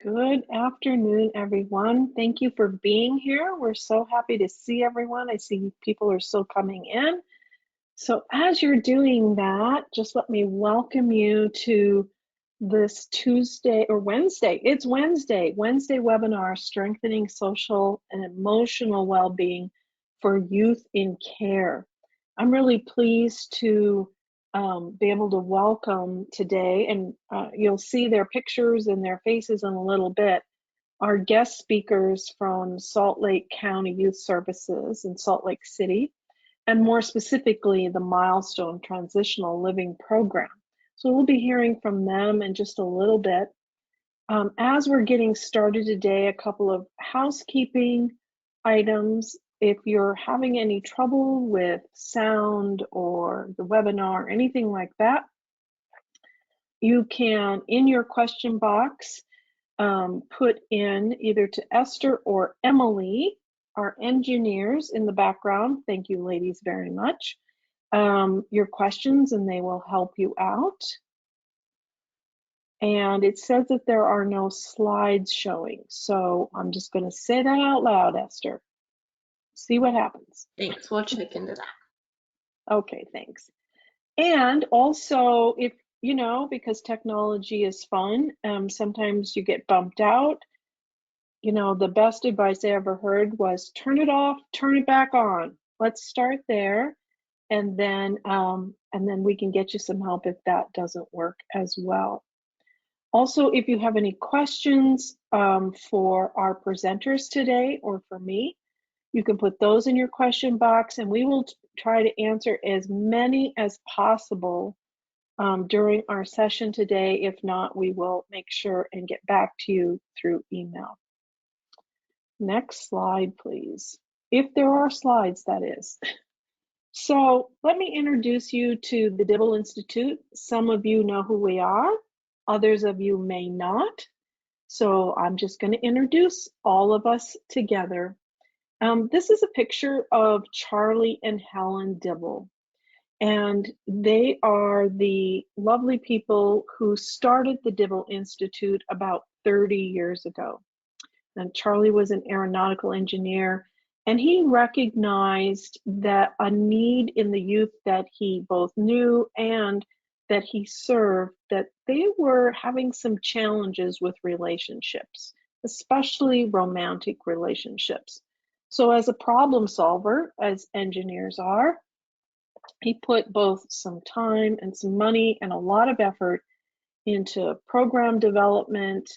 Good afternoon, everyone. Thank you for being here. We're so happy to see everyone. I see people are still coming in. So as you're doing that, just let me welcome you to this Tuesday or Wednesday. It's Wednesday webinar, Strengthening Social and Emotional Wellbeing for Youth in Care. I'm really pleased to be able to welcome today, and you'll see their pictures and their faces in a little bit, our guest speakers from Salt Lake County Youth Services in Salt Lake City, and more specifically, the Milestone Transitional Living Program. So we'll be hearing from them in just a little bit. As we're getting started today, a couple of housekeeping items. If you're having any trouble with sound or the webinar or anything like that, you can, in your question box, put in either to Esther or Emily, our engineers in the background. Thank you, ladies, very much. Your questions, and they will help you out. And it says that there are no slides showing. So I'm just going to say that out loud, Esther. See what happens. Thanks. We'll check into that. Okay, thanks. And also, if you know, because technology is fun, sometimes you get bumped out. You know, the best advice I ever heard was turn it off, turn it back on. Let's start there, and then we can get you some help if that doesn't work as well. Also, if you have any questions for our presenters today or for me, you can put those in your question box, and we will try to answer as many as possible during our session today. If not, we will make sure and get back to you through email. Next slide, please. If there are slides, that is. So let me introduce you to the Dibble Institute. Some of you know who we are. Others of you may not. So I'm just going to introduce all of us together. This is a picture of Charlie and Helen Dibble. And they are the lovely people who started the Dibble Institute about 30 years ago. And Charlie was an aeronautical engineer, and he recognized that a need in the youth that he both knew and that he served, that they were having some challenges with relationships, especially romantic relationships. So as a problem solver, as engineers are, he put both some time and some money and a lot of effort into program development,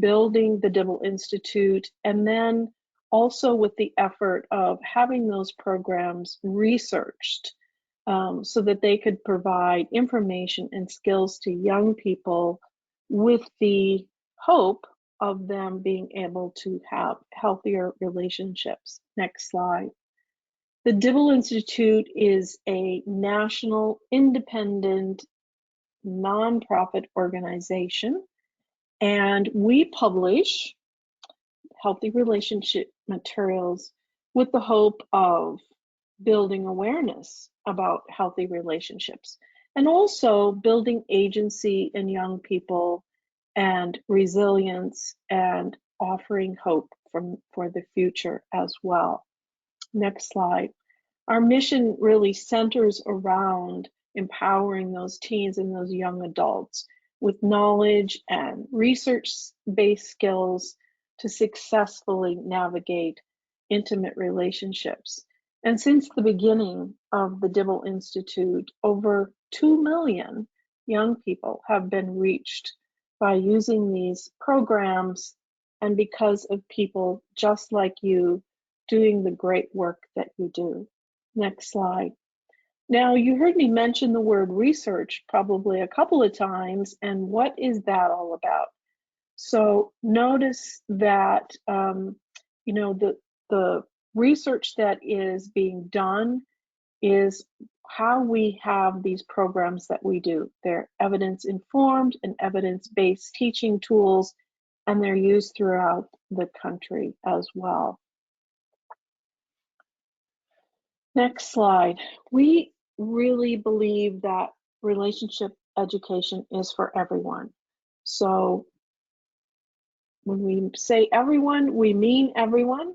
building the Dibble Institute, and then also with the effort of having those programs researched so that they could provide information and skills to young people with the hope of them being able to have healthier relationships. Next slide. The Dibble Institute is a national, independent, nonprofit organization, and we publish healthy relationship materials with the hope of building awareness about healthy relationships and also building agency in young people and resilience and offering hope for the future as well. Next slide. Our mission really centers around empowering those teens and those young adults with knowledge and research-based skills to successfully navigate intimate relationships. And since the beginning of the Dibble Institute, over 2 million young people have been reached by using these programs, and because of people just like you doing the great work that you do. Next slide. Now, you heard me mention the word research probably a couple of times, and what is that all about? So notice that, you know, the research that is being done is how we have these programs that we do. They're evidence-informed and evidence-based teaching tools, and they're used throughout the country as well. Next slide. We really believe that relationship education is for everyone. So When we say everyone, we mean everyone,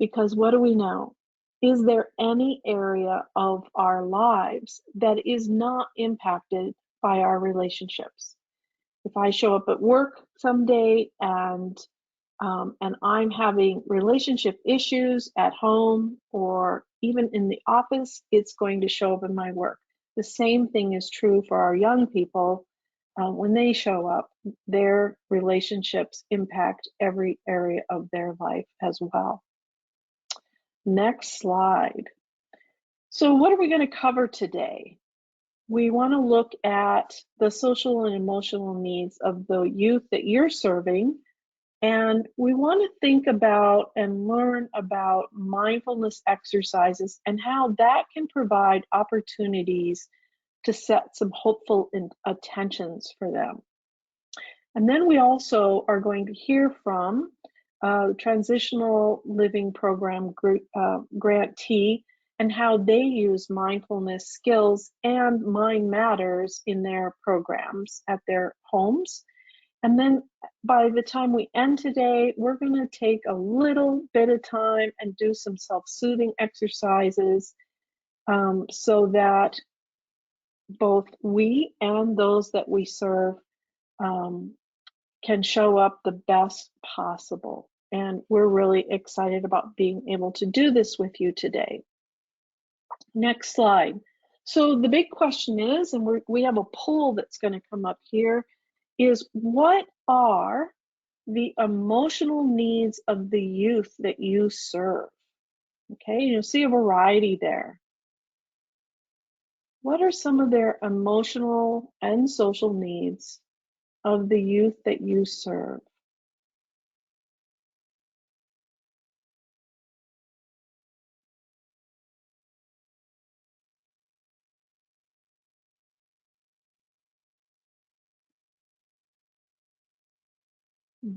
because what do we know? Is there any area of our lives that is not impacted by our relationships? If I show up at work someday and I'm having relationship issues at home or even in the office, it's going to show up in my work. The same thing is true for our young people. When they show up, their relationships impact every area of their life as well. Next slide. So what are we going to cover today? We want to look at the social and emotional needs of the youth that you're serving. And we want to think about and learn about mindfulness exercises and how that can provide opportunities to set some hopeful intentions for them. And then we also are going to hear from Transitional Living Program grantee and how they use mindfulness skills and mind matters in their programs at their homes. And then by the time we end today, we're going to take a little bit of time and do some self-soothing exercises so that both we and those that we serve can show up the best possible. And we're really excited about being able to do this with you today. Next slide. So the big question is, and we have a poll that's going to come up here, is what are the emotional needs of the youth that you serve? Okay, you'll see a variety there. What are some of their emotional and social needs of the youth that you serve?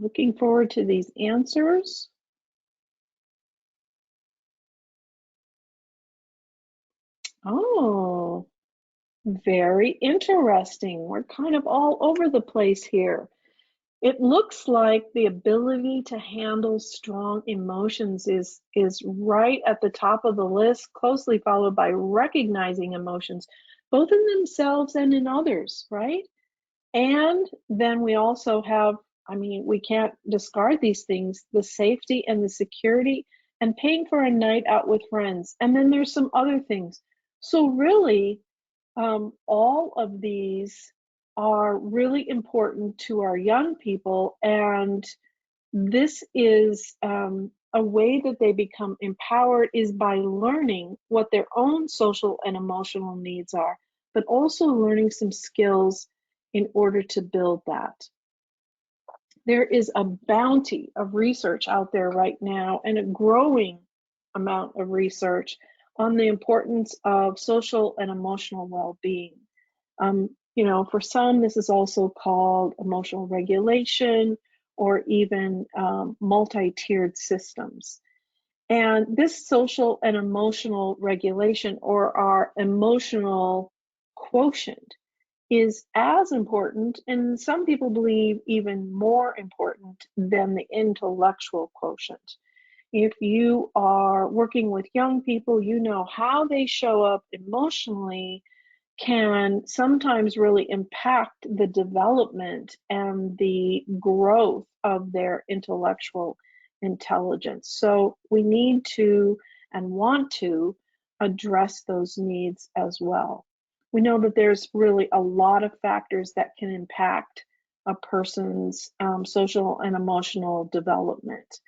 Looking forward to these answers. Oh, very interesting. We're kind of all over the place here. It looks like the ability to handle strong emotions is right at the top of the list, closely followed by recognizing emotions, both in themselves and in others, right? And then we also have, I mean, we can't discard these things, the safety and the security and paying for a night out with friends. And then there's some other things. So really, all of these are really important to our young people, and this is a way that they become empowered is by learning what their own social and emotional needs are, but also learning some skills in order to build that. There is a bounty of research out there right now and a growing amount of research on the importance of social and emotional well-being. You know, for some, this is also called emotional regulation or even multi-tiered systems. And this social and emotional regulation, or our emotional quotient, is as important, and some people believe even more important than the intellectual quotient. If you are working with young people, you know how they show up emotionally can sometimes really impact the development and the growth of their intellectual intelligence. So we need to and want to address those needs as well. We know that there's really a lot of factors that can impact a person's social and emotional development.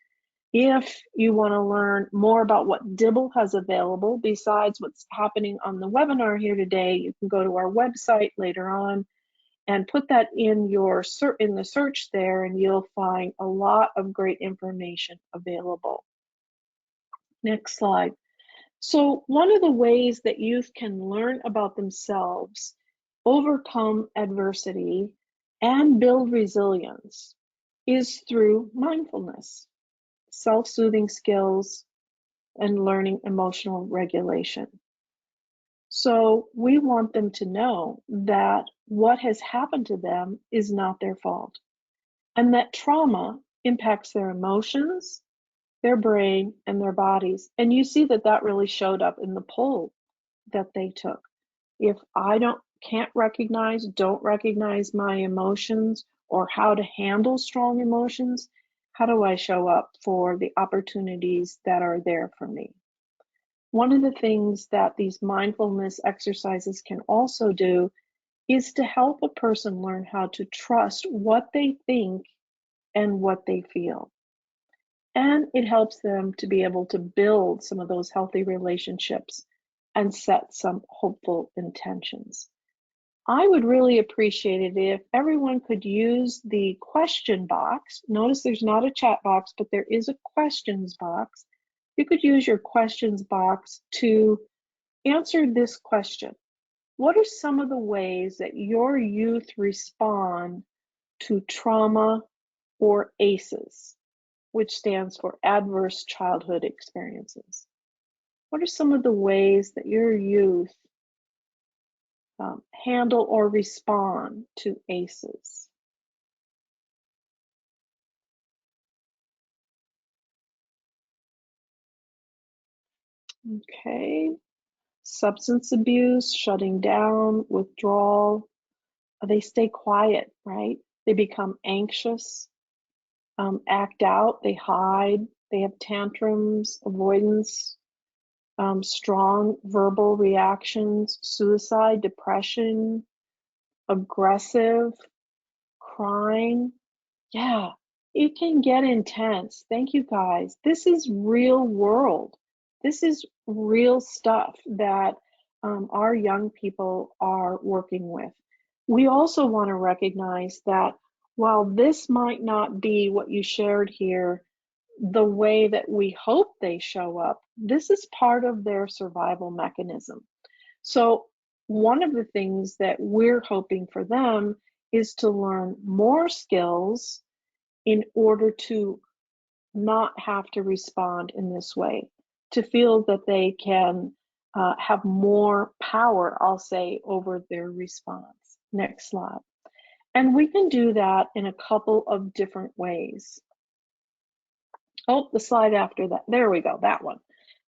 If you want to learn more about what Dibble has available besides what's happening on the webinar here today, you can go to our website later on and put that in the search there, and you'll find a lot of great information available. Next slide. So one of the ways that youth can learn about themselves, overcome adversity, and build resilience is through mindfulness, self-soothing skills, and learning emotional regulation. So we want them to know that what has happened to them is not their fault, and that trauma impacts their emotions, their brain, and their bodies. And you see that that really showed up in the poll that they took. If I don't recognize my emotions or how to handle strong emotions, how do I show up for the opportunities that are there for me? One of the things that these mindfulness exercises can also do is to help a person learn how to trust what they think and what they feel. And it helps them to be able to build some of those healthy relationships and set some hopeful intentions. I would really appreciate it if everyone could use the question box. Notice there's not a chat box, but there is a questions box. You could use your questions box to answer this question. What are some of the ways that your youth respond to trauma or ACEs, which stands for Adverse Childhood Experiences? What are some of the ways that your youth handle or respond to ACEs? Okay, substance abuse, shutting down, withdrawal. They stay quiet, right? They become anxious, act out, they hide, they have tantrums, avoidance, strong verbal reactions, suicide, depression, aggressive, crying. Yeah, it can get intense. Thank you guys. This is real world. This is real stuff that our young people are working with. We also want to recognize that while this might not be what you shared here, the way that we hope they show up, this is part of their survival mechanism. So one of the things that we're hoping for them is to learn more skills in order to not have to respond in this way, to feel that they can have more power, I'll say, over their response. Next slide. And we can do that in a couple of different ways. Oh, the slide after that. There we go, that one.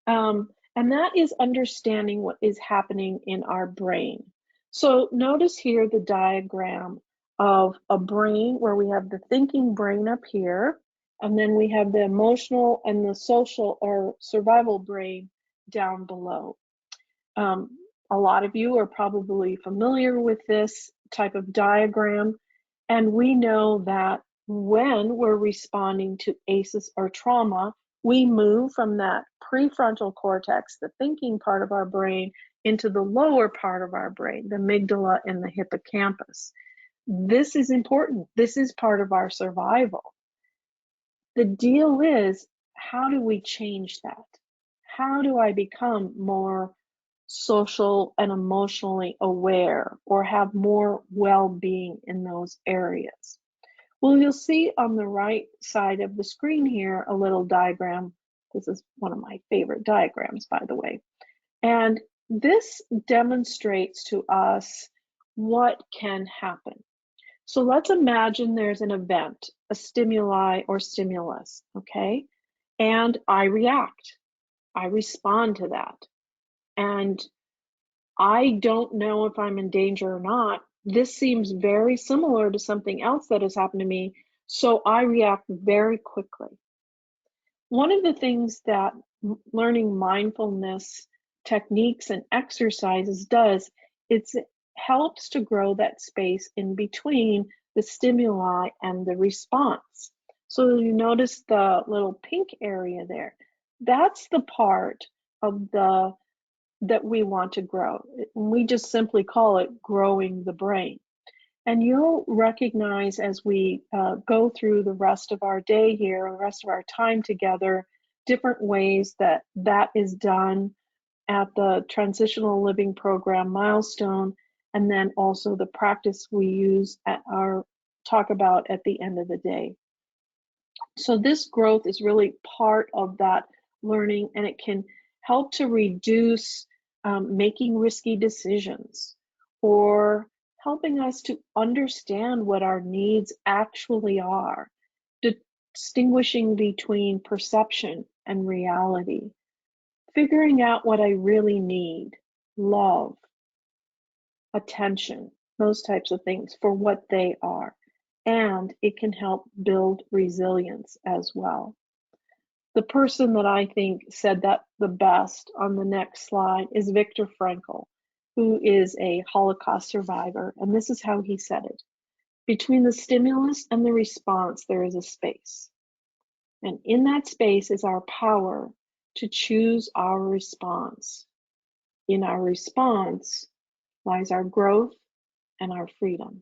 And that is understanding what is happening in our brain. So notice here the diagram of a brain where we have the thinking brain up here, and then we have the emotional and the social or survival brain down below. A lot of you are probably familiar with this type of diagram, and we know that when we're responding to ACEs or trauma, we move from that prefrontal cortex, the thinking part of our brain, into the lower part of our brain, the amygdala and the hippocampus. This is important. This is part of our survival. The deal is, how do we change that? How do I become more social and emotionally aware or have more well-being in those areas? Well, you'll see on the right side of the screen here a little diagram. This is one of my favorite diagrams, by the way. And this demonstrates to us what can happen. So let's imagine there's an event, a stimuli or stimulus, okay? And I react, I respond to that. And I don't know if I'm in danger or not. This seems very similar to something else that has happened to me, so I react very quickly. One of the things that learning mindfulness techniques and exercises does, it helps to grow that space in between the stimuli and the response. So you notice the little pink area there. That's the part of the that we want to grow. We just simply call it growing the brain. And you'll recognize as we go through the rest of our day here, the rest of our time together, different ways that that is done at the Transitional Living Program Milestone, and then also the practice we use at our talk about at the end of the day. So this growth is really part of that learning, and it can help to reduce making risky decisions, or helping us to understand what our needs actually are, distinguishing between perception and reality, figuring out what I really need, love, attention, those types of things for what they are. And it can help build resilience as well. The person that I think said that the best on the next slide is Viktor Frankel, who is a Holocaust survivor. And this is how he said it. Between the stimulus and the response, there is a space. And in that space is our power to choose our response. In our response lies our growth and our freedom.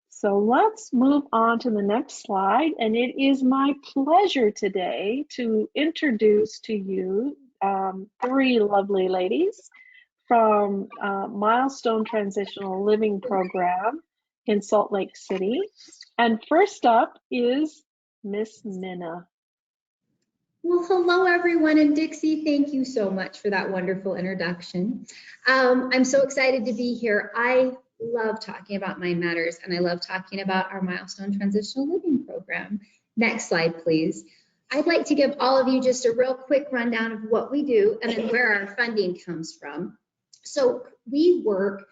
So let's move on to the next slide. And it is my pleasure today to introduce to you three lovely ladies from Milestone Transitional Living Program in Salt Lake City. And first up is Miss Mina. Well, hello everyone, and Dixie, thank you so much for that wonderful introduction. I'm so excited to be here. I love talking about Mind Matters, and I love talking about our Milestone Transitional Living Program. Next slide, please. I'd like to give all of you just a real quick rundown of what we do and then where our funding comes from. So we work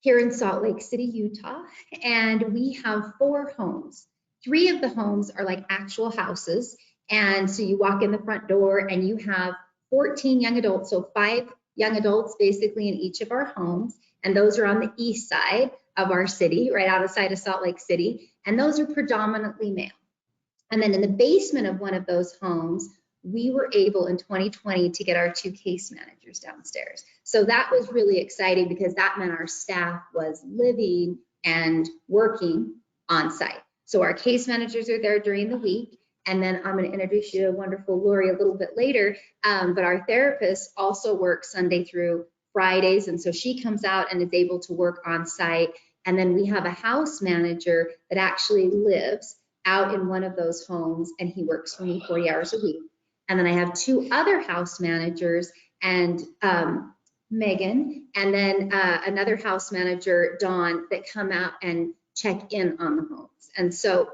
here in Salt Lake City, Utah, and we have 4 homes. 3 of the homes are like actual houses. And so you walk in the front door and you have 14 young adults, so 5 young adults basically in each of our homes. And those are on the east side of our city, right outside of Salt Lake City. And those are predominantly male. And then in the basement of one of those homes, we were able in 2020 to get our 2 case managers downstairs. So that was really exciting because that meant our staff was living and working on site. So our case managers are there during the week. And then I'm going to introduce you to wonderful Lori a little bit later. But our therapist also works Sunday through Fridays. And so she comes out and is able to work on site. And then we have a house manager that actually lives out in one of those homes, and he works for me 40 hours a week. And then I have 2 other house managers, and Maygan, and then another house manager, Dawn, that come out and check in on the homes. And so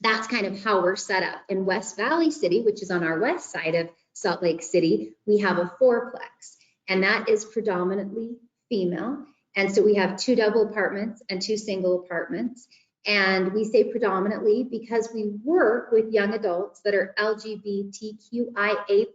that's kind of how we're set up. In West Valley City, which is on our west side of Salt Lake City, we have a 4-plex, and that is predominantly female. And so we have 2 double apartments and 2 single apartments. And we say predominantly because we work with young adults that are LGBTQIA+,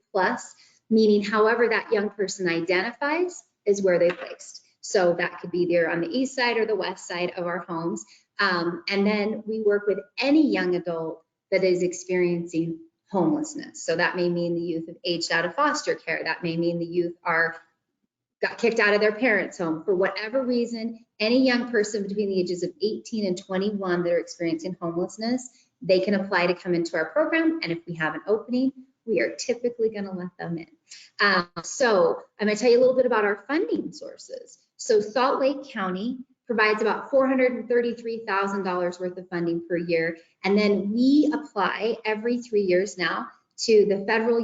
meaning however that young person identifies is where they're placed. So that could be either on the east side or the west side of our homes. And then we work with any young adult that is experiencing homelessness. So that may mean the youth have aged out of foster care. That may mean the youth got kicked out of their parents' home. For whatever reason, any young person between the ages of 18 and 21 that are experiencing homelessness, they can apply to come into our program. And if we have an opening, we are typically going to let them in. So I'm going to tell you a little bit about our funding sources. So Salt Lake County provides about $433,000 worth of funding per year. And then we apply every 3 years now to the Federal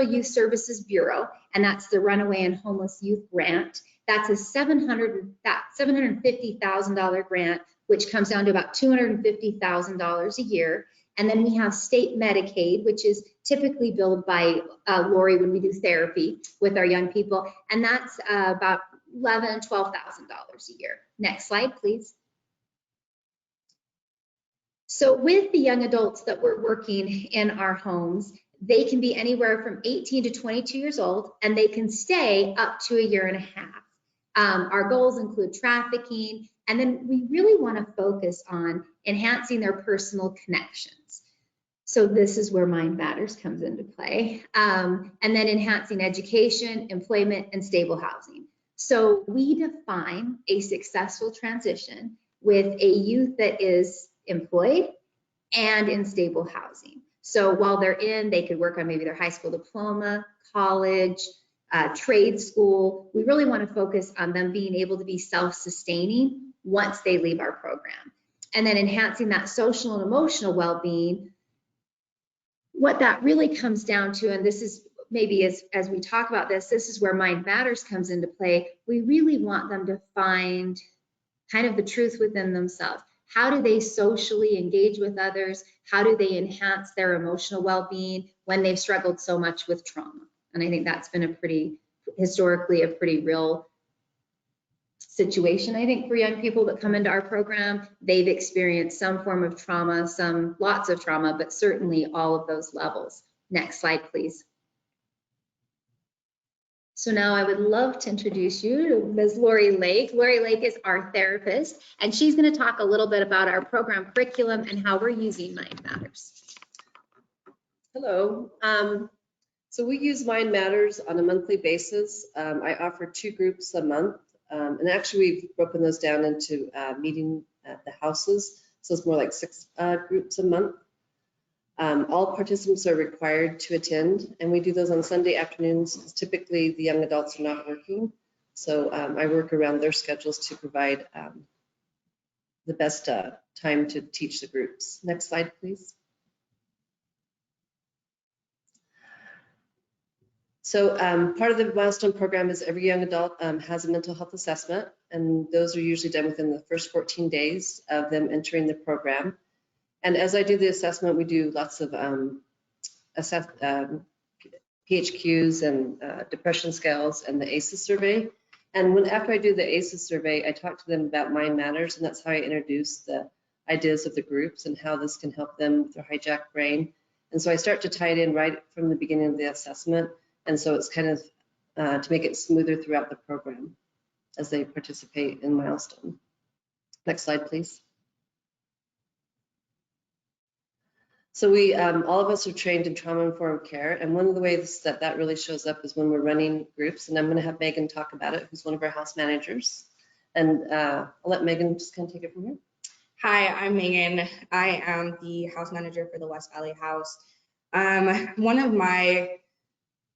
Youth Services Bureau, and that's the Runaway and Homeless Youth Grant. That's a $750,000 grant, which comes down to about $250,000 a year. And then we have state Medicaid, which is typically billed by Lori when we do therapy with our young people, and that's about $11,000 to $12,000 a year. Next slide, please. So with the young adults that we're working in our homes, they can be anywhere from 18 to 22 years old, and they can stay up to 1.5 years. Our goals include trafficking, and then we really want to focus on enhancing their personal connections. So this is where Mind Matters comes into play. And then enhancing education, employment, and stable housing. So we define a successful transition with a youth that is employed and in stable housing. So while they're in, they could work on maybe their high school diploma, college, trade school. We really want to focus on them being able to be self-sustaining once they leave our program. And then enhancing that social and emotional well-being. What that really comes down to, and this is maybe as we talk about this is where Mind Matters comes into play. We really want them to find kind of the truth within themselves. How do they socially engage with others? How do they enhance their emotional well-being when they've struggled so much with trauma? And I think that's been historically a pretty real situation, I think, for young people that come into our program. They've experienced some form of trauma, lots of trauma, but certainly all of those levels. Next slide, please. So now I would love to introduce you to Ms. Laurie Lake. Laurie Lake is our therapist, and she's going to talk a little bit about our program curriculum and how we're using Mind Matters. Hello. So we use Mind Matters on a monthly basis. I offer 2 groups a month, and actually we've broken those down into meeting at the houses. So it's more like 6 groups a month. All participants are required to attend, and we do those on Sunday afternoons because typically the young adults are not working. So I work around their schedules to provide the best time to teach the groups. Next slide, please. So part of the Milestone program is every young adult has a mental health assessment, and those are usually done within the first 14 days of them entering the program. And as I do the assessment, we do lots of PHQs and depression scales and the ACEs survey. And after I do the ACEs survey, I talk to them about Mind Matters, and that's how I introduce the ideas of the groups and how this can help them with their hijacked brain. And so I start to tie it in right from the beginning of the assessment. And so it's kind of to make it smoother throughout the program as they participate in Milestone. Next slide, please. So we, all of us are trained in trauma-informed care, and one of the ways that really shows up is when we're running groups, and I'm going to have Maygan talk about it, who's one of our house managers. And I'll let Maygan just kind of take it from here. Hi, I'm Maygan. I am the house manager for the West Valley House. One of my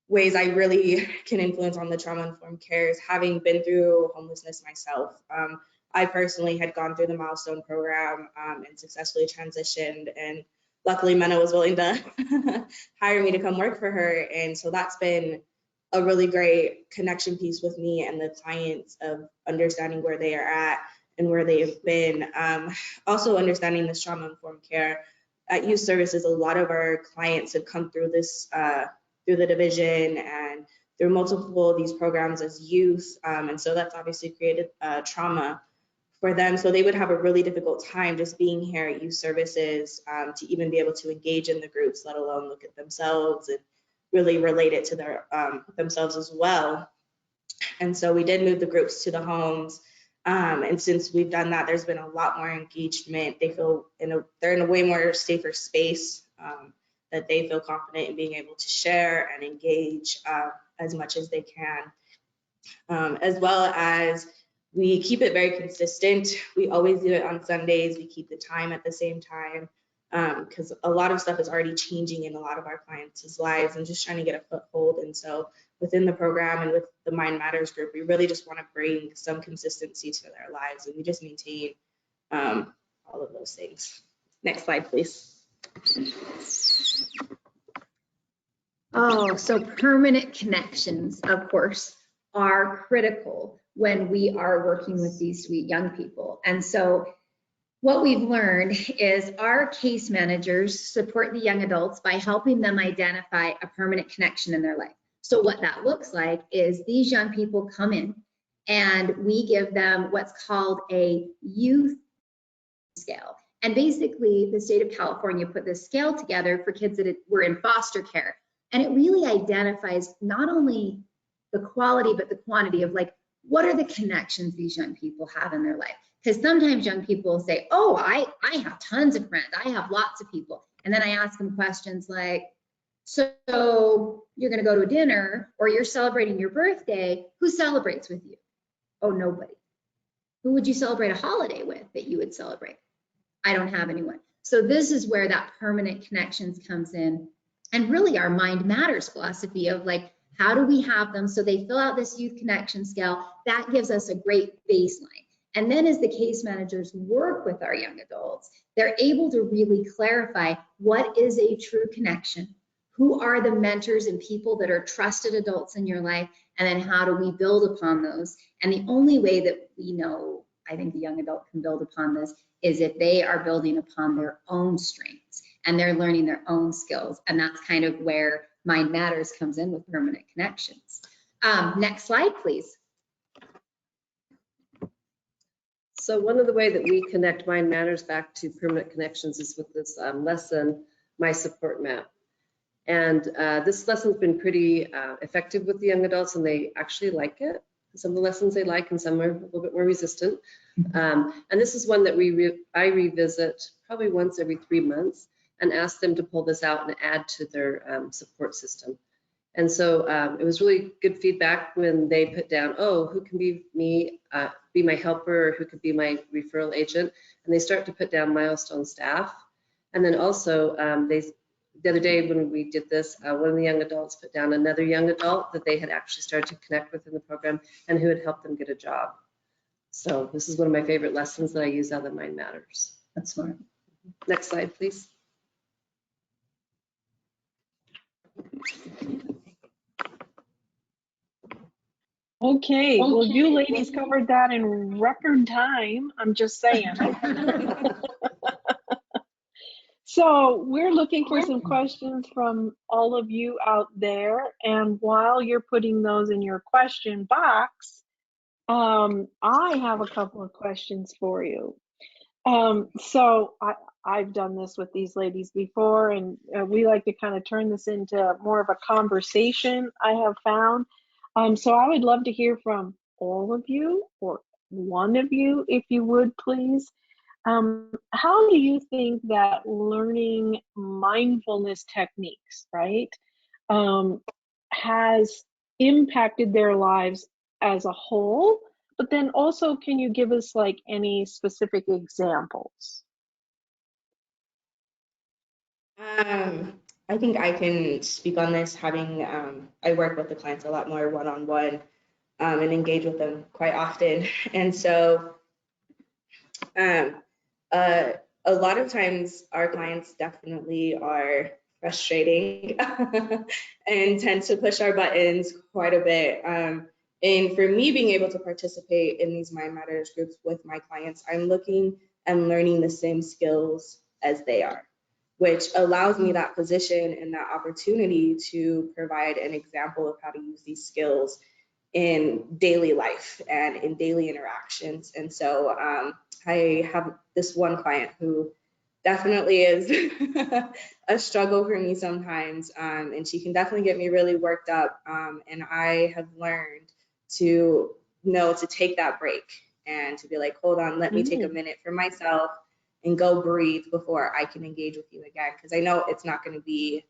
ways I really can influence on the trauma-informed care is having been through homelessness myself. I personally had gone through the Milestone program and successfully transitioned, and luckily Mina was willing to hire me to come work for her. And so that's been a really great connection piece with me and the clients of understanding where they are at and where they have been. Also understanding this trauma-informed care. At Youth Services, a lot of our clients have come through this, through the division and through multiple of these programs as youth. And so that's obviously created trauma for them. So they would have a really difficult time just being here at Youth Services to even be able to engage in the groups, let alone look at themselves and really relate it to their themselves as well. And so we did move the groups to the homes. And since we've done that, there's been a lot more engagement. They feel they're in a way more safer space that they feel confident in being able to share and engage as much as they can. As well as we keep it very consistent. We always do it on Sundays. We keep the time at the same time because a lot of stuff is already changing in a lot of our clients' lives and just trying to get a foothold. And so within the program and with the Mind Matters group, we really just want to bring some consistency to their lives, and we just maintain all of those things. Next slide, please. Oh, so permanent connections, of course, are critical when we are working with these sweet young people. And so what we've learned is our case managers support the young adults by helping them identify a permanent connection in their life. So what that looks like is these young people come in and we give them what's called a youth scale. And basically the state of California put this scale together for kids that were in foster care. And it really identifies not only the quality, but the quantity of like, what are the connections these young people have in their life? Because sometimes young people say, oh, I have tons of friends. I have lots of people. And then I ask them questions like, so you're going to go to a dinner or you're celebrating your birthday. Who celebrates with you? Oh, nobody. Who would you celebrate a holiday with that you would celebrate? I don't have anyone. So this is where that permanent connections comes in. And really our Mind Matters philosophy of like, how do we have them so they fill out this youth connection scale? That gives us a great baseline. And then as the case managers work with our young adults, they're able to really clarify what is a true connection, who are the mentors and people that are trusted adults in your life, and then how do we build upon those? And the only way that we know, I think the young adult can build upon this, is if they are building upon their own strengths and they're learning their own skills. And that's kind of where Mind Matters comes in with permanent connections. Next slide, please. So one of the way that we connect Mind Matters back to permanent connections is with this lesson, My Support Map. And this lesson's been pretty effective with the young adults, and they actually like it. Some of the lessons they like, and some are a little bit more resistant. And this is one that I revisit probably once every 3 months and ask them to pull this out and add to their support system. And so it was really good feedback when they put down, oh, who can be me, be my helper, or who could be my referral agent? And they start to put down Milestone staff. And then also, the other day when we did this, one of the young adults put down another young adult that they had actually started to connect with in the program and who had helped them get a job. So this is one of my favorite lessons that I use out of Mind Matters. That's smart. Next slide, please. Okay, well, you ladies covered that in record time. I'm just saying. So we're looking for some questions from all of you out there. And while you're putting those in your question box, I have a couple of questions for you. So I've done this with these ladies before, and we like to kind of turn this into more of a conversation, I have found. So I would love to hear from all of you, or one of you, if you would, please. How do you think that learning mindfulness techniques, right, has impacted their lives as a whole? But then also, can you give us like any specific examples? I think I can speak on this, having I work with the clients a lot more one-on-one and engage with them quite often. And so a lot of times our clients definitely are frustrating and tend to push our buttons quite a bit. And for me, being able to participate in these Mind Matters groups with my clients, I'm looking and learning the same skills as they are, which allows me that position and that opportunity to provide an example of how to use these skills in daily life and in daily interactions. And so I have this one client who definitely is a struggle for me sometimes, and she can definitely get me really worked up, and I have learned to know to take that break and to be like, hold on, let me take a minute for myself and go breathe before I can engage with you again, because I know it's not going to be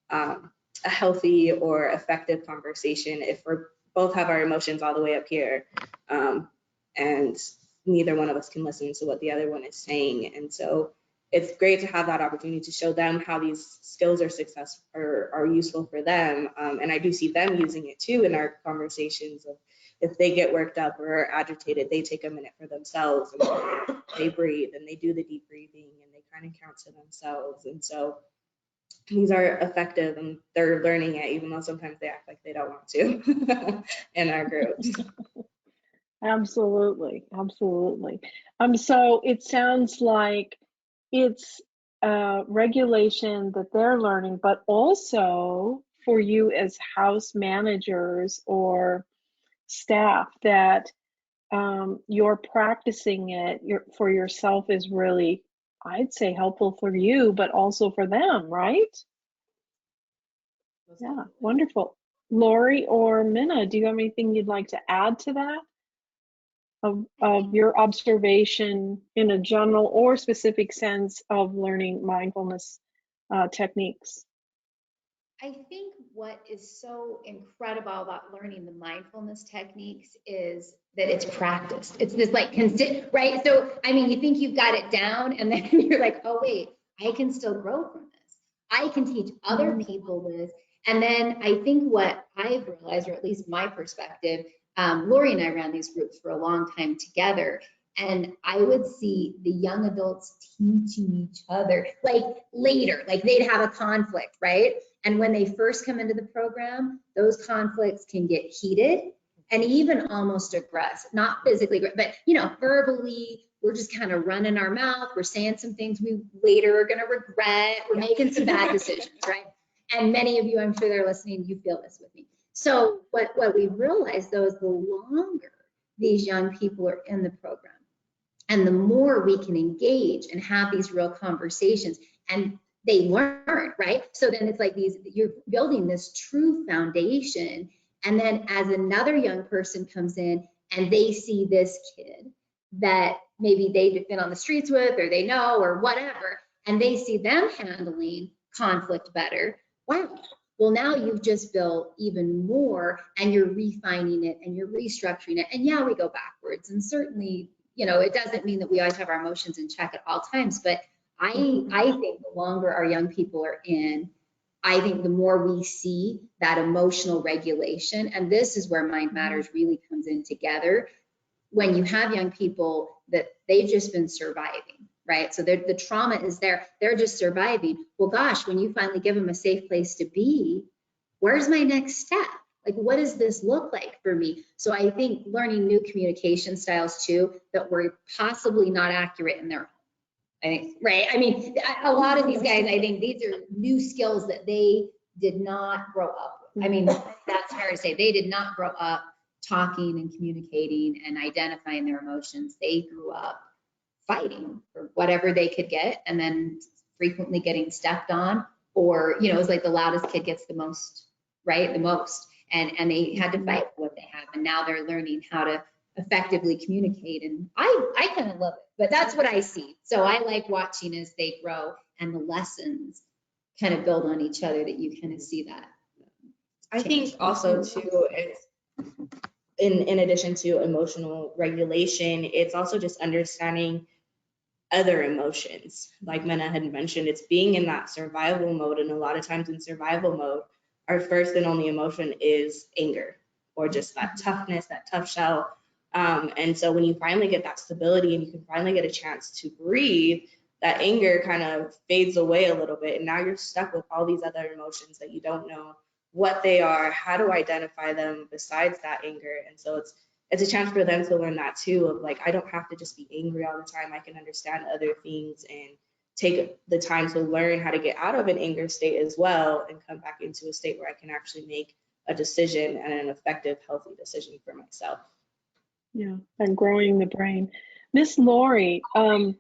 a healthy or effective conversation if we're both have our emotions all the way up here, and neither one of us can listen to what the other one is saying. And so it's great to have that opportunity to show them how these skills are useful for them. And I do see them using it too in our conversations of if they get worked up or agitated, they take a minute for themselves and they breathe and they do the deep breathing and they kind of count to themselves. And so these are effective and they're learning it, even though sometimes they act like they don't want to in our groups. Absolutely, absolutely. So it sounds like it's regulation that they're learning, but also for you as house managers or staff that you're practicing it for yourself is really, I'd say, helpful for you, but also for them, right? Yeah, wonderful. Lori or Mina, do you have anything you'd like to add to that? Of your observation in a general or specific sense of learning mindfulness techniques? I think what is so incredible about learning the mindfulness techniques is that it's practice. It's this like consistent, right? So, I mean, you think you've got it down and then you're like, oh, wait, I can still grow from this. I can teach other people this. And then I think what I've realized, or at least my perspective, Lori and I ran these groups for a long time together. And I would see the young adults teaching each other, like later, like they'd have a conflict, right? And when they first come into the program, those conflicts can get heated and even almost aggressive, not physically, but verbally, we're just kind of running our mouth. We're saying some things we later are going to regret. We're making some bad decisions, right? And many of you, I'm sure they're listening, you feel this with me. So what we've realized though is the longer these young people are in the program, and the more we can engage and have these real conversations, and they learn, right? So then it's like you're building this true foundation. And then as another young person comes in and they see this kid that maybe they've been on the streets with, or they know, or whatever, and they see them handling conflict better, wow. Well, now you've just built even more, and you're refining it and you're restructuring it. And yeah, we go backwards, and certainly, it doesn't mean that we always have our emotions in check at all times, but I think the longer our young people are in, I think the more we see that emotional regulation, and this is where Mind Matters really comes in together. When you have young people that they've just been surviving, right? So the trauma is there, they're just surviving. Well, gosh, when you finally give them a safe place to be, where's my next step? Like, what does this look like for me? So I think learning new communication styles too, that were possibly not accurate in their home. I think, right? I mean, a lot of these guys, I think these are new skills that they did not grow up with. I mean, that's fair to say. They did not grow up talking and communicating and identifying their emotions. They grew up fighting for whatever they could get, and then frequently getting stepped on, or, it was like the loudest kid gets the most, right? The most. And they had to fight for what they have. And now they're learning how to effectively communicate. And I kind of love it, but that's what I see. So I like watching as they grow and the lessons kind of build on each other, that you kind of see that. I think also too, it's in addition to emotional regulation, it's also just understanding other emotions. Like Mina had mentioned, it's being in that survival mode. And a lot of times in survival mode, our first and only emotion is anger, or just that toughness, that tough shell. And so when you finally get that stability and you can finally get a chance to breathe, that anger kind of fades away a little bit. And now you're stuck with all these other emotions that you don't know what they are, how to identify them besides that anger. And so it's a chance for them to learn that too, of like, I don't have to just be angry all the time. I can understand other things and take the time to learn how to get out of an anger state as well, and come back into a state where I can actually make a decision, and an effective, healthy decision for myself. Yeah, and growing the brain. Miss Lorri, can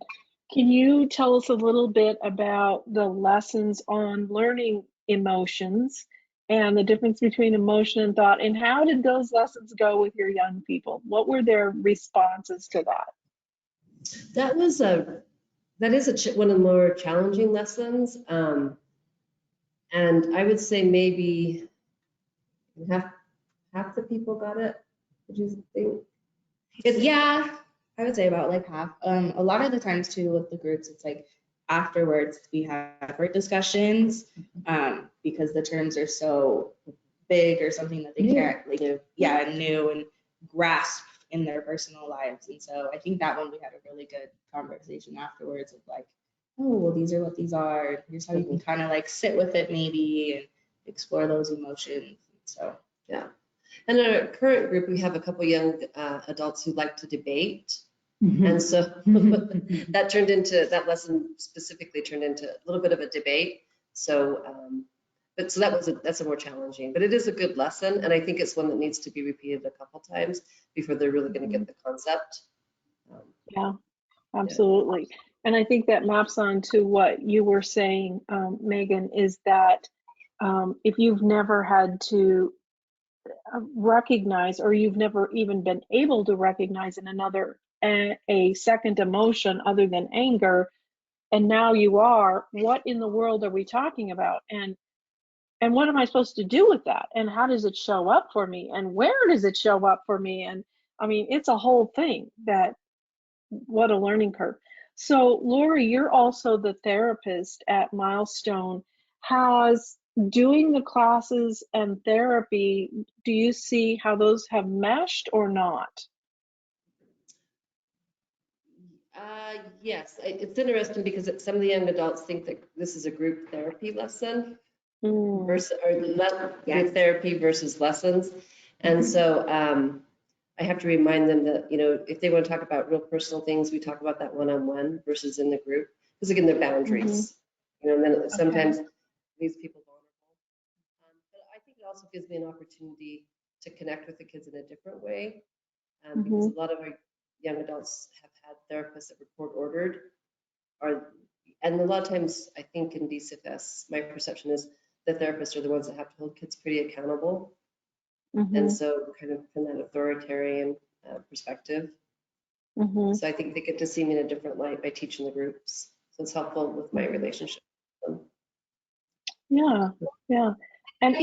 you tell us a little bit about the lessons on learning emotions and the difference between emotion and thought, and how did those lessons go with your young people? What were their responses to that? That is one of the more challenging lessons. And I would say maybe half the people got it. Would you think? Yeah, I would say about like half. A lot of the times too with the groups, it's like afterwards we have separate discussions, because the terms are so big, or something that they can't like new and grasp in their personal lives. And so I think that one we had a really good conversation afterwards of like, oh, well, these are what these are. Here's how you can kind of like sit with it maybe and explore those emotions. So yeah. And in our current group, we have a couple young adults who like to debate. And so that lesson specifically turned into a little bit of a debate. So, that's a more challenging, but it is a good lesson. And I think it's one that needs to be repeated a couple times before they're really going to get the concept. Yeah, absolutely. Yeah. And I think that maps on to what you were saying, Maygan, is that if you've never had to recognize, or you've never even been able to recognize in another a second emotion other than anger, and now you are, what in the world are we talking about, and what am I supposed to do with that, and how does it show up for me, and where does it show up for me? And I mean, it's a whole thing. What a learning curve. So Lorri, you're also the therapist at Milestone. Has doing the classes and therapy, do you see how those have meshed or not? Yes, it's interesting because some of the young adults think that this is a group therapy lesson versus group therapy versus lessons. And so I have to remind them that, you know, if they want to talk about real personal things, we talk about that one-on-one versus in the group. Because again, they're boundaries. You know, and then sometimes these people vulnerable. But I think it also gives me an opportunity to connect with the kids in a different way. Because a lot of our young adults have had therapists that were court ordered, and a lot of times I think in DCFS, my perception is the therapists are the ones that have to hold kids pretty accountable. And so kind of from that authoritarian perspective. So I think they get to see me in a different light by teaching the groups. So it's helpful with my relationship with them. Yeah. And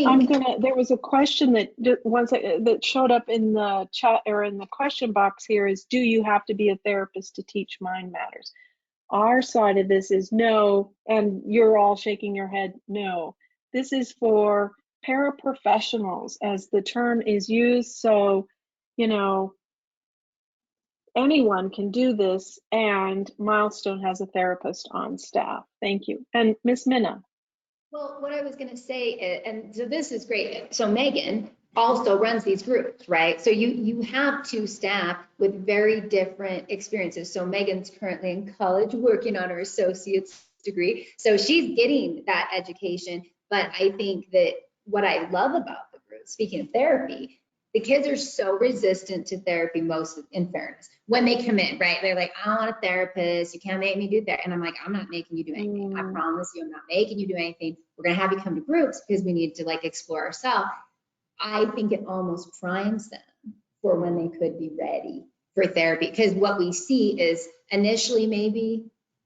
there was a question that showed up in the chat or in the question box here is, do you have to be a therapist to teach Mind Matters? Our side of this is no, and you're all shaking your head, no. This is for paraprofessionals as the term is used. So, you know, anyone can do this, and Milestone has a therapist on staff. Thank you. And Miss Mina. Well, what I was going to say, and so this is great. So Maygan also runs these groups, right? So you have two staff with very different experiences. So Maygan's currently in college working on her associate's degree. So she's getting that education. But I think that what I love about the group, speaking of therapy, the kids are so resistant to therapy, most in fairness, when they come in, right? They're like, I don't want a therapist. You can't make me do that. And I'm like, I'm not making you do anything. I promise you, I'm not making you do anything. We're going to have you come to groups because we need to like explore ourselves. I think it almost primes them for when they could be ready for therapy. Because what we see is initially maybe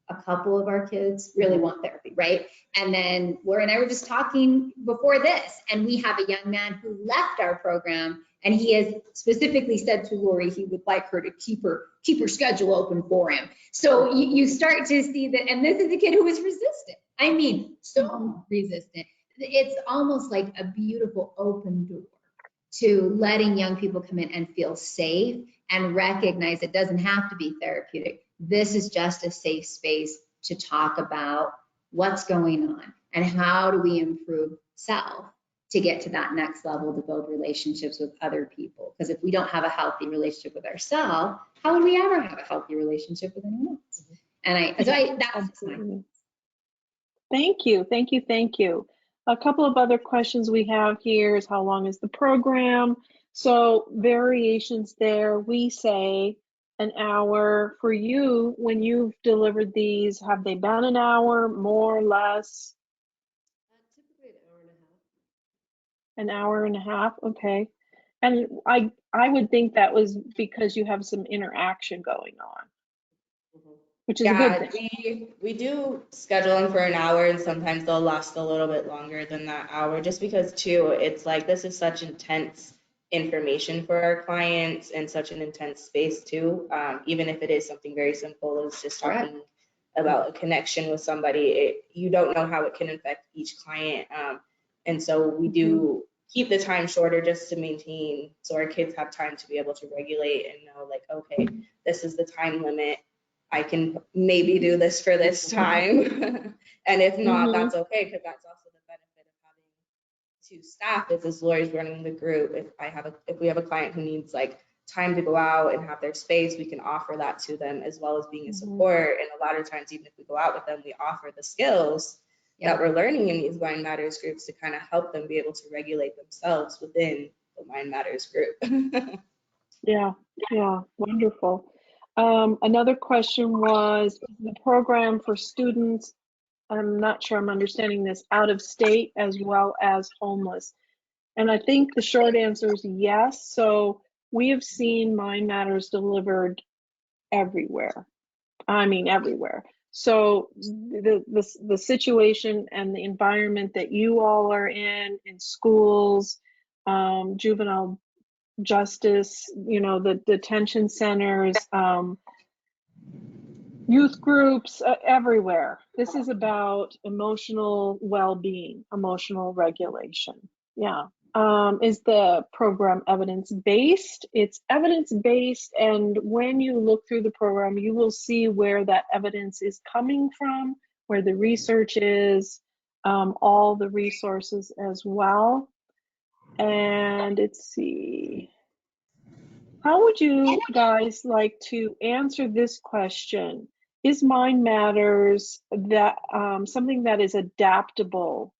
a couple of our kids really want therapy, right? And then Laura and I were just talking before this, and we have a young man who left our program, and he has specifically said to Lori he would like her to keep her schedule open for him. So you start to see that, and this is a kid who is resistant. I mean, so resistant. It's almost like a beautiful open door to letting young people come in and feel safe and recognize it doesn't have to be therapeutic. This is just a safe space to talk about what's going on and how do we improve self to get to that next level to build relationships with other people. Because if we don't have a healthy relationship with ourselves, how would we ever have a healthy relationship with anyone else? And that's my. Thank you. A couple of other questions we have here is, how long is the program? So variations there, we say an hour. For you, when you've delivered these, have they been an hour, more or less? Typically an An hour hour and a half. and a half, okay. And I would think that was because you have some interaction going on, which is a good thing. We do schedule them for an hour, and sometimes they'll last a little bit longer than that hour, just because too, it's like this is such intense information for our clients and such an intense space too. Even if it is something very simple as just talking about a connection with somebody, you don't know how it can affect each client. And so we do keep the time shorter just to maintain, so our kids have time to be able to regulate and know, like, okay, this is the time limit. I can maybe do this for this time. And if not, that's okay, because that's also the benefit of having two staff. Is Lori's running the group. If we have a client who needs like time to go out and have their space, we can offer that to them, as well as being a support. And a lot of times, even if we go out with them, we offer the skills that we're learning in these Mind Matters groups to kind of help them be able to regulate themselves within the Mind Matters group. Yeah, wonderful. Another question was, is the program for students, I'm not sure I'm understanding this, out of state as well as homeless? And I think the short answer is yes. So we have seen Mind Matters delivered everywhere. I mean, everywhere. So the situation and the environment that you all are in schools, juvenile justice, the detention centers, youth groups, everywhere. This is about emotional well-being, emotional regulation. Yeah. Is the program evidence-based? It's evidence-based, and when you look through the program, you will see where that evidence is coming from, where the research is, all the resources as well. And let's see. How would you guys like to answer this question? Is Mind Matters that something that is adaptable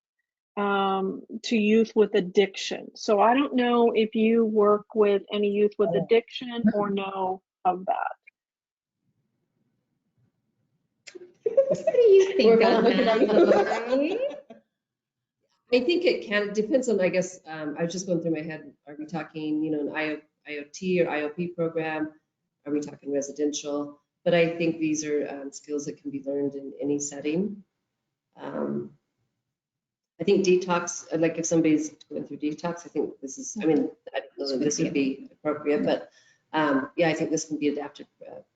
to youth with addiction? So I don't know if you work with any youth with addiction or know of that. What do you think on that? I think it depends on, I guess, I was just going through my head, are we talking, you know, an IoT or IOP program? Are we talking residential? But I think these are skills that can be learned in any setting. I think detox, like if somebody's going through detox, I think this is, I mean, I don't know that this would be appropriate, but yeah, I think this can be adapted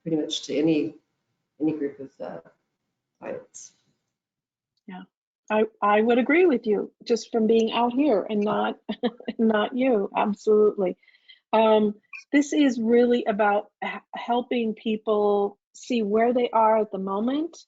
pretty much to any group of clients. Yeah, I would agree with you just from being out here and not not you. Absolutely. This is really about helping people see where they are at the moment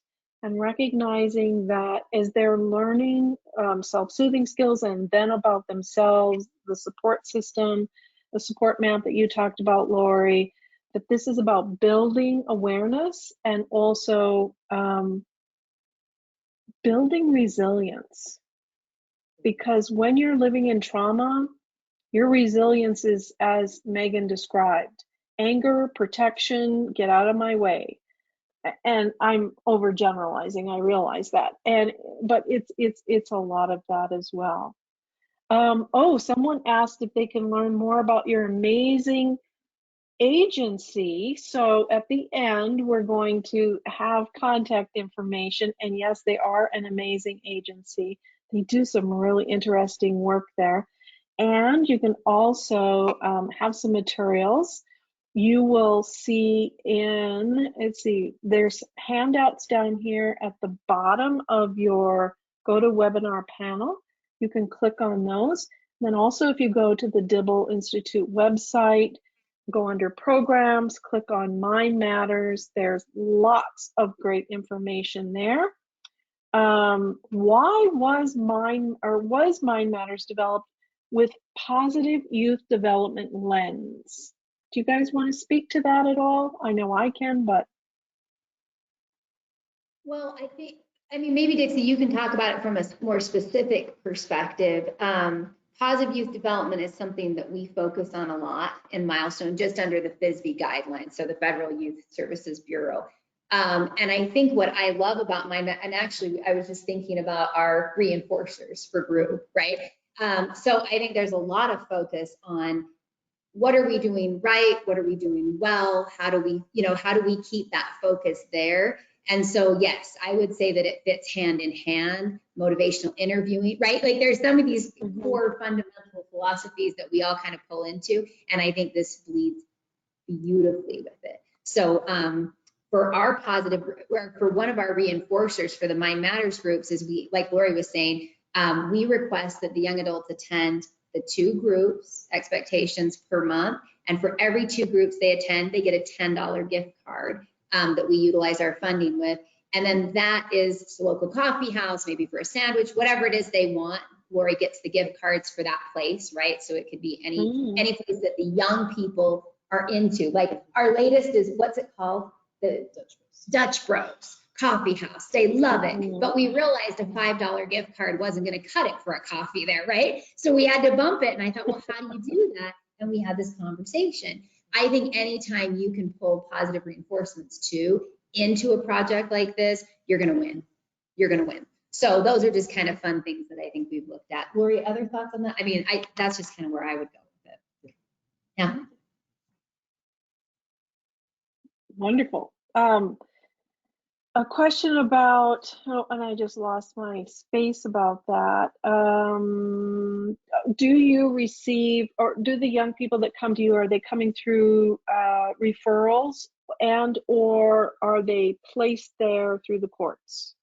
and recognizing that as they're learning self-soothing skills and then about themselves, the support system, the support map that you talked about, Lori, that this is about building awareness and also building resilience. Because when you're living in trauma, your resilience is, as Maygan described, anger, protection, get out of my way. And I'm overgeneralizing, I realize that. But it's a lot of that as well. Oh, someone asked if they can learn more about your amazing agency. So at the end, we're going to have contact information. And yes, they are an amazing agency. They do some really interesting work there. And you can also have some materials. You will see let's see, there's handouts down here at the bottom of your GoToWebinar panel. You can click on those. Then also, if you go to the Dibble Institute website, go under programs, click on Mind Matters. There's lots of great information there. Why was Mind Matters developed with positive youth development lens? Do you guys want to speak to that at all? I know I can, but. Well, I mean, maybe Dixie, you can talk about it from a more specific perspective. Positive youth development is something that we focus on a lot in Milestone, just under the FSBE guidelines, so the Federal Youth Services Bureau. And I think what I love about and actually I was just thinking about our reinforcers for group, right? So I think there's a lot of focus on what are we doing right? What are we doing well? How do we keep that focus there? And so, yes, I would say that it fits hand in hand, motivational interviewing, right? Like there's some of these core fundamental philosophies that we all kind of pull into. And I think this bleeds beautifully with it. So for one of our reinforcers for the Mind Matters groups is like Lori was saying, we request that the young adults attend the 2 groups, expectations per month. And for every 2 groups they attend, they get a $10 gift card that we utilize our funding with. And then that is the local coffee house, maybe for a sandwich, whatever it is they want. Lori gets the gift cards for that place, right? So it could be any place that the young people are into. Like our latest is, what's it called? The Dutch Bros Coffee House. They love it. But we realized a $5 gift card wasn't going to cut it for a coffee there, right? So we had to bump it. And I thought, well, how do you do that? And we had this conversation. I think anytime you can pull positive reinforcements too into a project like this, you're going to win. You're going to win. So those are just kind of fun things that I think we've looked at. Lori, other thoughts on that? I mean, that's just kind of where I would go with it. Yeah. Wonderful. A question about, and I just lost my space about that. Do you receive, or do the young people that come to you, are they coming through referrals or are they placed there through the courts?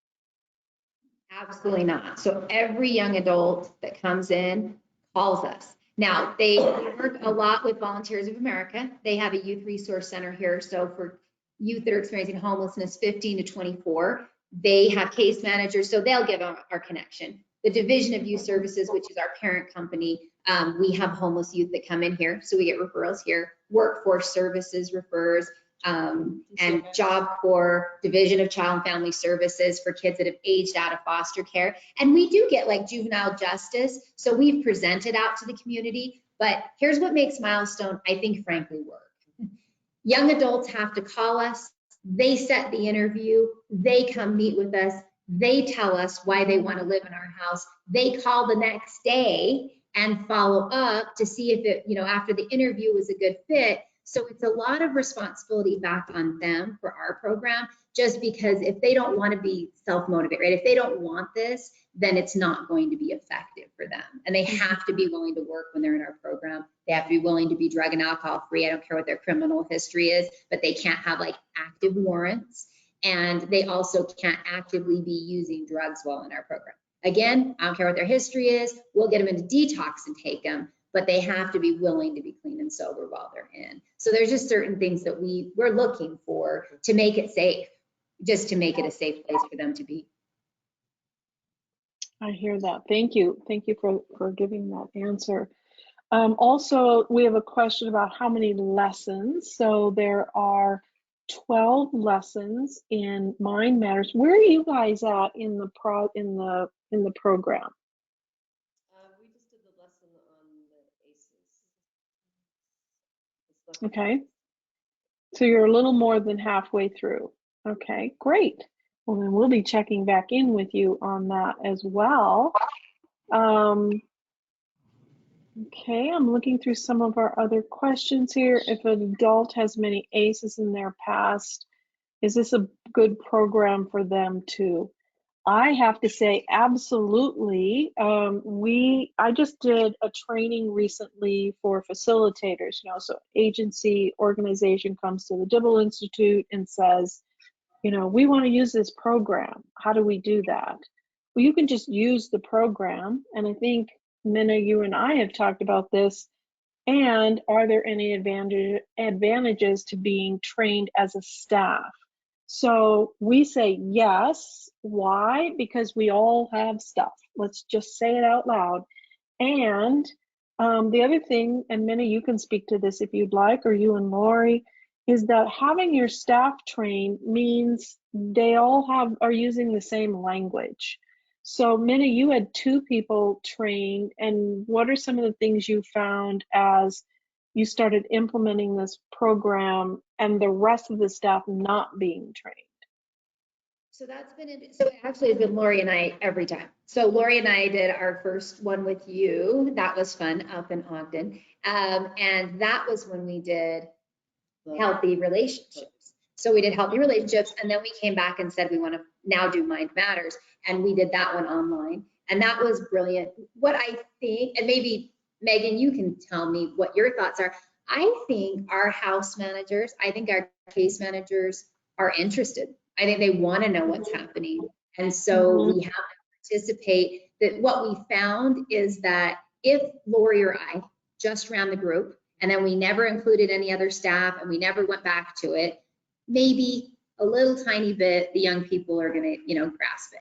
Absolutely not. So every young adult that comes in calls us. Now, they work a lot with Volunteers of America. They have a youth resource center here. So for youth that are experiencing homelessness, 15 to 24, they have case managers, so they'll give our connection. The Division of Youth Services, which is our parent company, We have homeless youth that come in here, so we get referrals here. Workforce Services refers, and Job Corps, Division of Child and Family Services for kids that have aged out of foster care. And we do get like juvenile justice, so we've presented out to the community. But here's what makes Milestone, I think, frankly, work. Young adults have to call us. They set the interview. They come meet with us. They tell us why they want to live in our house. They call the next day and follow up to see if it, after the interview was a good fit. So it's a lot of responsibility back on them for our program, just because if they don't want to be self-motivated, right? If they don't want this, then it's not going to be effective for them. And they have to be willing to work when they're in our program. They have to be willing to be drug and alcohol free. I don't care what their criminal history is, but they can't have like active warrants. And they also can't actively be using drugs while in our program. Again, I don't care what their history is. We'll get them into detox and take them, but they have to be willing to be clean and sober while they're in. So there's just certain things that we're looking for to make it safe, just to make it a safe place for them to be. I hear that. Thank you. Thank you for giving that answer. Also, we have a question about how many lessons. So there are 12 lessons in Mind Matters. Where are you guys at in the program? We just did the lesson on the ACEs. Okay. So you're a little more than halfway through. Okay, great. Well, then we'll be checking back in with you on that as well. Okay, I'm looking through some of our other questions here. If an adult has many ACEs in their past, is this a good program for them too? I have to say, absolutely. I just did a training recently for facilitators. So agency organization comes to the Dibble Institute and says, we want to use this program. How do we do that? Well, you can just use the program. And I think, Mina, you and I have talked about this. And are there any advantages to being trained as a staff? So we say yes. Why? Because we all have stuff. Let's just say it out loud. And the other thing, and Mina, you can speak to this if you'd like, or you and Laurie, is that having your staff trained means they all are using the same language. So Mina, you had 2 people trained, and what are some of the things you found as you started implementing this program and the rest of the staff not being trained? So it actually has been Lori and I every time. So Lori and I did our first one with you. That was fun up in Ogden. And that was when we did healthy relationships. So we did healthy relationships, and then we came back and said we want to now do Mind Matters, and we did that one online, and that was brilliant. What I think, and maybe Maygan, you can tell me what your thoughts are. I think our house managers, I think our case managers are interested. I think they want to know what's happening, and so we have to participate. That what we found is that if Lori or I just ran the group, and then we never included any other staff, and we never went back to it, maybe a little tiny bit, the young people are going to, grasp it.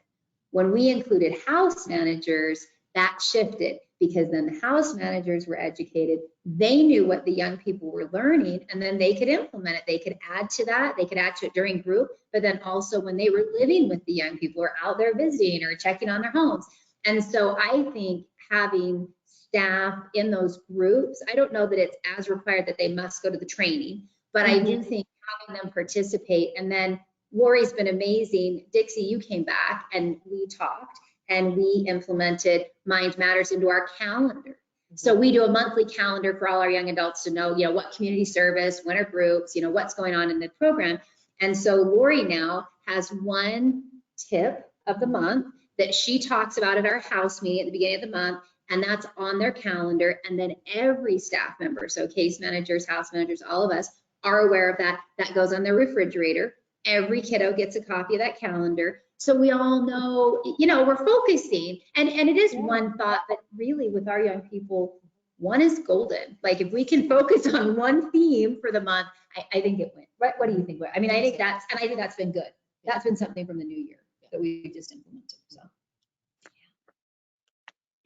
When we included house managers, that shifted, because then the house managers were educated. They knew what the young people were learning, and then they could implement it. They could add to that. They could add to it during group, but then also when they were living with the young people or out there visiting or checking on their homes. And so I think having staff in those groups, I don't know that it's as required that they must go to the training, but I do think having them participate. And then Lori's been amazing. Dixie, you came back and we talked and we implemented Mind Matters into our calendar. So we do a monthly calendar for all our young adults to know, what community service, when are groups, what's going on in the program. And so Lori now has one tip of the month that she talks about at our house meeting at the beginning of the month, and that's on their calendar. And then every staff member, so case managers, house managers, all of us are aware of that. That goes on their refrigerator. Every kiddo gets a copy of that calendar. So we all know, we're focusing. And it is one thought, but really with our young people, one is golden. Like if we can focus on one theme for the month, I think it went. What do you think? I mean, I think that's been good. That's been something from the new year that we just implemented. So.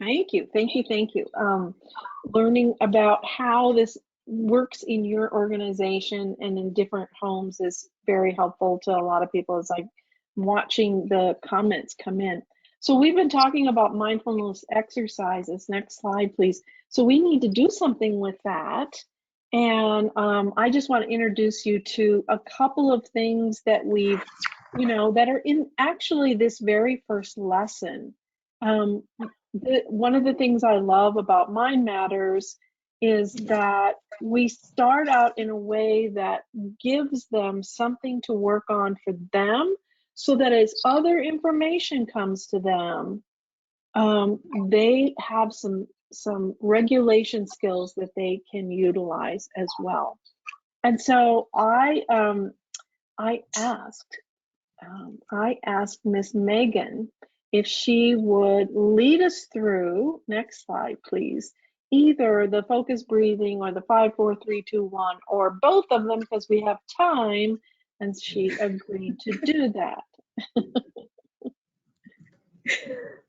Thank you, thank you, thank you. Learning about how this works in your organization and in different homes is very helpful to a lot of people. It's like watching the comments come in. So we've been talking about mindfulness exercises. Next slide, please. So we need to do something with that. And I just want to introduce you to a couple of things that we've, that are in actually this very first lesson. One of the things I love about Mind Matters is that we start out in a way that gives them something to work on for them, so that as other information comes to them, they have some regulation skills that they can utilize as well. And so I asked Miss Maygan if she would lead us through, next slide please, either the focus breathing or the 5, 4, 3, 2, 1, or both of them, because we have time, and she agreed to do that.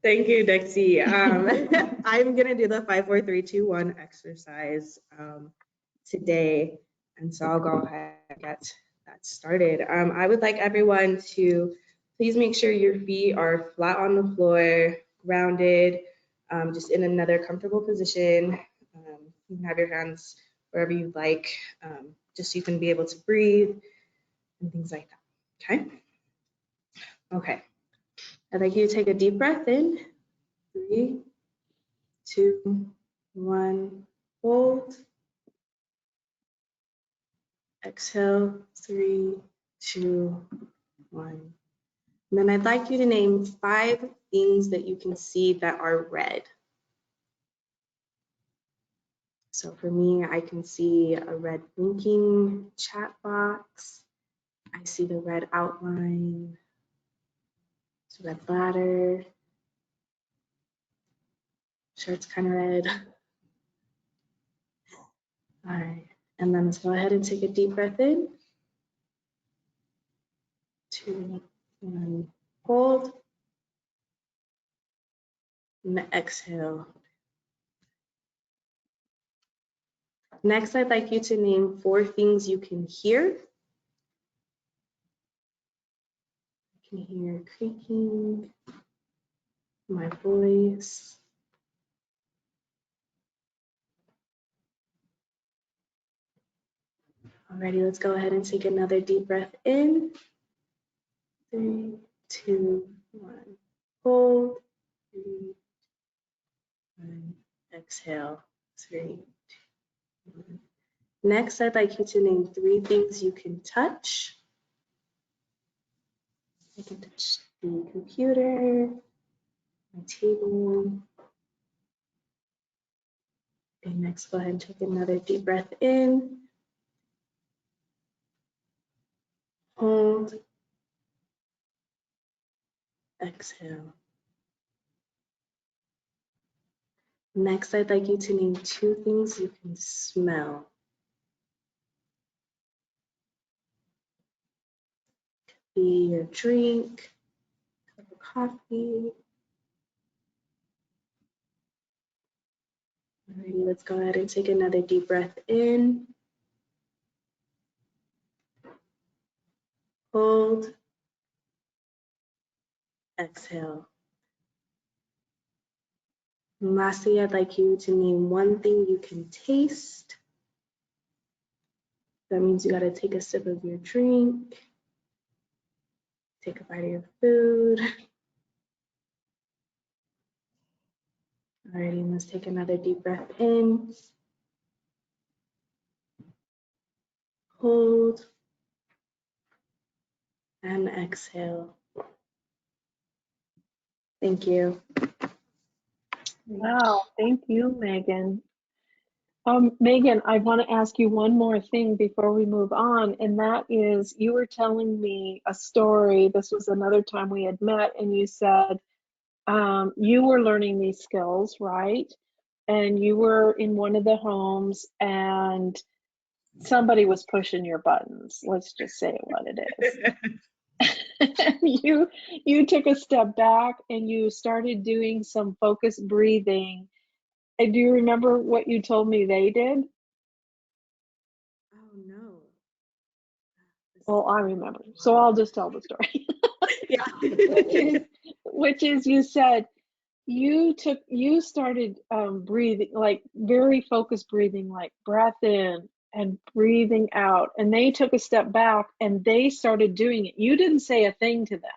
Thank you, Dixie. I'm gonna do the 5, 4, 3, 2, 1 exercise today, and so I'll go ahead and get that started. I would like everyone to please make sure your feet are flat on the floor, grounded, just in another comfortable position. You can have your hands wherever you like, just so you can be able to breathe and things like that. Okay. Okay. I'd like you to take a deep breath in. 3, 2, 1, hold. Exhale, 3, 2, 1. And then I'd like you to name 5 things that you can see that are red. So for me, I can see a red blinking chat box. I see the red outline. It's a red ladder. Shirt's kind of red. All right, and then let's go ahead and take a deep breath in. 2, 1, hold. And exhale. Next, I'd like you to name 4 things you can hear. I can hear creaking, my voice. Alrighty, let's go ahead and take another deep breath in. 3, 2, 1, hold. 3, 1, exhale. 3, 2, 1. Next, I'd like you to name 3 things you can touch. I can touch the computer, my table. And next, go ahead and take another deep breath in. Hold. Exhale. Next, I'd like you to name 2 things you can smell. Could be your drink, a cup of coffee. Alrighty, let's go ahead and take another deep breath in. Hold. Exhale. And lastly, I'd like you to name 1 thing you can taste. That means you gotta take a sip of your drink, take a bite of your food. Alrighty, and let's take another deep breath in. Hold. And exhale. Thank you. Wow, thank you, Maygan. Maygan, I want to ask you one more thing before we move on, and that is, you were telling me a story. This was another time we had met, and you said you were learning these skills, right? And you were in one of the homes, and somebody was pushing your buttons. Let's just say what it is. you took a step back and you started doing some focused breathing. And do you remember what you told me they did? Oh no. Well, I remember, so I'll just tell the story. Yeah. which is you said you started breathing, like very focused breathing, like breath in and breathing out, and they took a step back and they started doing it. You didn't say a thing to them.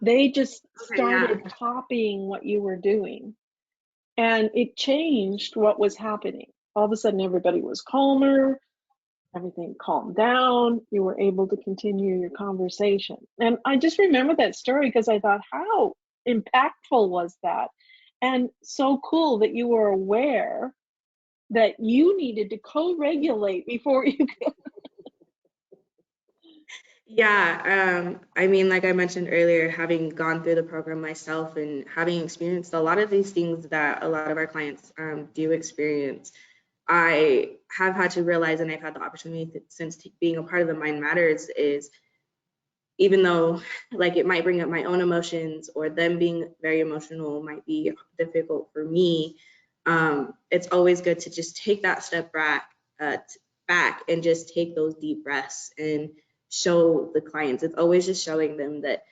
They just Okay, yeah. started copying what you were doing, and it changed what was happening. All of a sudden everybody was calmer, everything calmed down, you were able to continue your conversation. And I just remember that story because I thought, how impactful was that? And so cool that you were aware that you needed to co-regulate before you could. Yeah, I mean, like I mentioned earlier, having gone through the program myself and having experienced a lot of these things that a lot of our clients do experience, I have had to realize, and I've had the opportunity since being a part of the Mind Matters, is even though like it might bring up my own emotions or them being very emotional might be difficult for me, it's always good to just take that step back and just take those deep breaths and show the clients. It's always just showing them that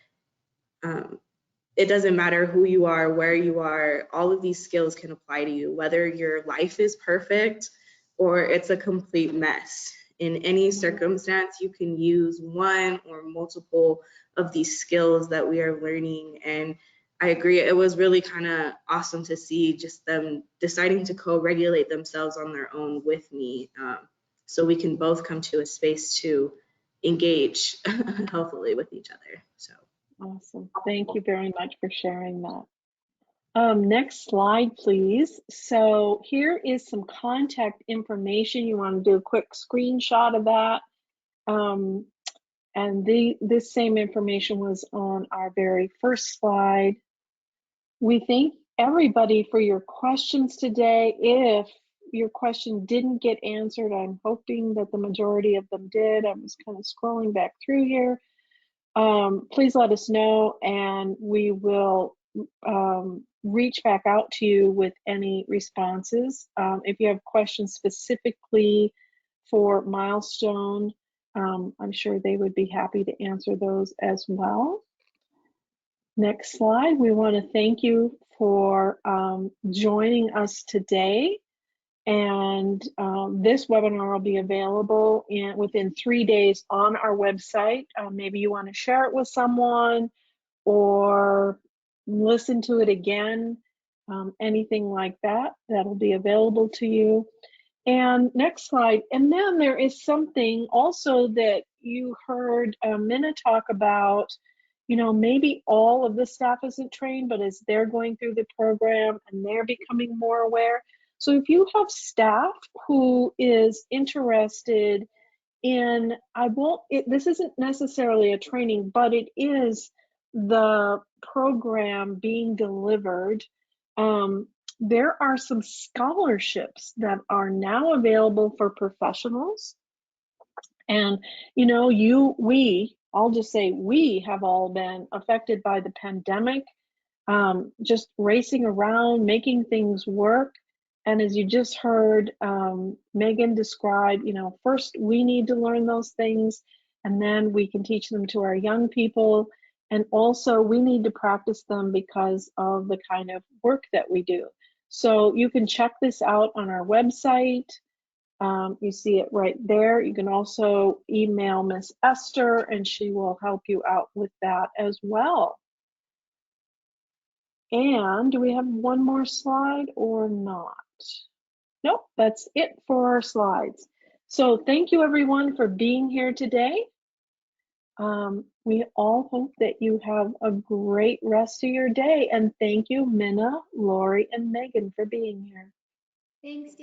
it doesn't matter who you are, where you are, all of these skills can apply to you, whether your life is perfect or it's a complete mess. In any circumstance, you can use one or multiple of these skills that we are learning. And I agree, it was really kind of awesome to see just them deciding to co-regulate themselves on their own with me, so we can both come to a space to engage healthily with each other. So. Awesome. Thank you very much for sharing that. Next slide, please. So here is some contact information. You want to do a quick screenshot of that. And this same information was on our very first slide. We thank everybody for your questions today. If your question didn't get answered, I'm hoping that the majority of them did. I was kind of scrolling back through here. Please let us know, and we will reach back out to you with any responses. If you have questions specifically for Milestone, I'm sure they would be happy to answer those as well. Next slide. We want to thank you for joining us today. And this webinar will be available within 3 days on our website. Maybe you want to share it with someone or listen to it again, anything like that, that'll be available to you. And next slide. And then there is something also that you heard Mina talk about. You know, maybe all of the staff isn't trained, but as they're going through the program and they're becoming more aware. So if you have staff who is interested in, this isn't necessarily a training, but it is the program being delivered. There are some scholarships that are now available for professionals. And, you know, I'll just say we have all been affected by the pandemic, just racing around, making things work. And as you just heard Maygan describe, you know, first we need to learn those things, and then we can teach them to our young people. And also we need to practice them because of the kind of work that we do. So you can check this out on our website. You see it right there. You can also email Miss Esther and she will help you out with that as well. And do we have one more slide or not? Nope, that's it for our slides. So thank you everyone for being here today. We all hope that you have a great rest of your day. And thank you, Mina, Lori, and Maygan for being here. Thanks.